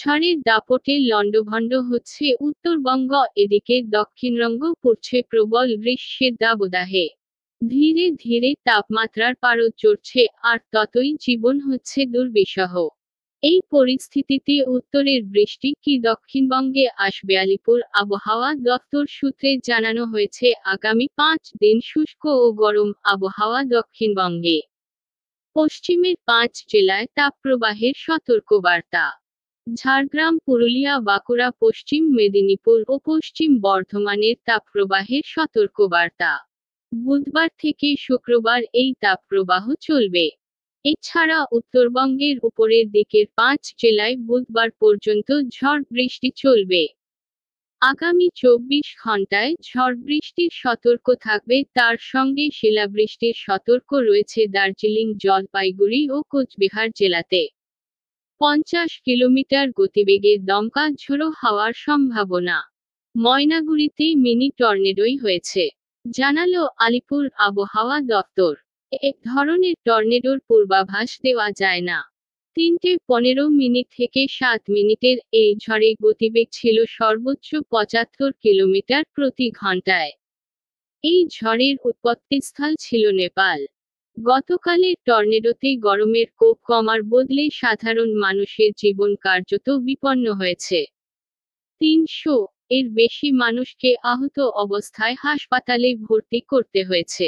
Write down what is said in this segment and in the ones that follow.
ঝড়ের দাপটে লণ্ডভণ্ড হচ্ছে উত্তরবঙ্গ, এদিকে দক্ষিণবঙ্গ পড়ছে প্রবল গ্রীষ্মের দাবদাহে। ধীরে ধীরে তাপমাত্রার পারদ চড়ছে, আর ততই জীবন হচ্ছে দুর্বিষহ। এই পরিস্থিতিতে উত্তরের বৃষ্টি কি দক্ষিণবঙ্গে আসবে? আলিপুর আবহাওয়া দফতর সূত্রে জানানো হয়েছে, আগামী 5 দিন শুষ্ক ও গরম আবহাওয়া দক্ষিণবঙ্গে। পশ্চিমের 5 জেলায় তাপপ্রবাহের সতর্কবার্তা। ঝাড়গ্রাম, পুরুলিয়া, বাঁকুড়া, পশ্চিম মেদিনীপুর ও পশ্চিম বর্ধমানের তাপপ্রবাহের সতর্কবার্তা। বুধবার থেকে শুক্রবার এই তাপপ্রবাহ চলবে। এছাড়া উত্তরবঙ্গের উপরের দিকের 5 জেলায় বুধবার পর্যন্ত ঝড় বৃষ্টি চলবে। আগামী 24 ঘন্টায় ঝড় বৃষ্টির সতর্ক থাকবে, তার সঙ্গে শিলাবৃষ্টির সতর্ক রয়েছে দার্জিলিং, জলপাইগুড়ি ও কোচবিহার জেলাতে। 50 কিলোমিটার গতিবেগে দমকা ঝোড়ো হাওয়ার সম্ভাবনা। ময়নাগুড়িতে মিনি টর্নেডোই হয়েছে, জানালো আলিপুর আবহাওয়া দফতর। এক ধরনের টর্নেডোর পূর্বাভাস দেওয়া যায় না। 3:15 থেকে 7 মিনিটের এই ঝড়ে গতিবেগ ছিল সর্বোচ্চ 75 কিলোমিটার প্রতি ঘন্টায়। এই ঝড়ের উৎপত্তিস্থল ছিল নেপাল। গতকালের টর্নেডোতে গরমের কোপ কমার বদলে সাধারণ মানুষের জীবন কার্যত বিপন্ন হয়েছে। 300-এর বেশি মানুষকে আহত অবস্থায় হাসপাতালে ভর্তি করতে হয়েছে।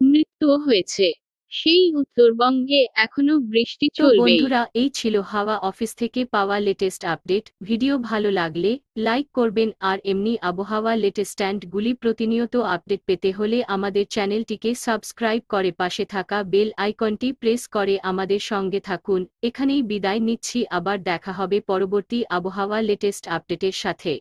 মৃত্যুও হয়েছে। সেই উত্তরবঙ্গে এখনো বৃষ্টি তো চলবেই। বন্ধুরা, এই ছিল হাওয়া অফিস থেকে পাওয়া লেটেস্ট আপডেট। ভিডিও ভালো লাগলে লাইক করবেন, আর এমনি আবহাওয়া লেটেস্ট গুলি প্রতিনিয়ত আপডেট পেতে হলে আমাদের চ্যানেলটিকে সাবস্ক্রাইব করে পাশে থাকা বেল আইকনটি প্রেস করে আমাদের সঙ্গে থাকুন। এখানেই বিদায় নিচ্ছি, আবার দেখা হবে পরবর্তী আবহাওয়া লেটেস্ট আপডেটের সাথে।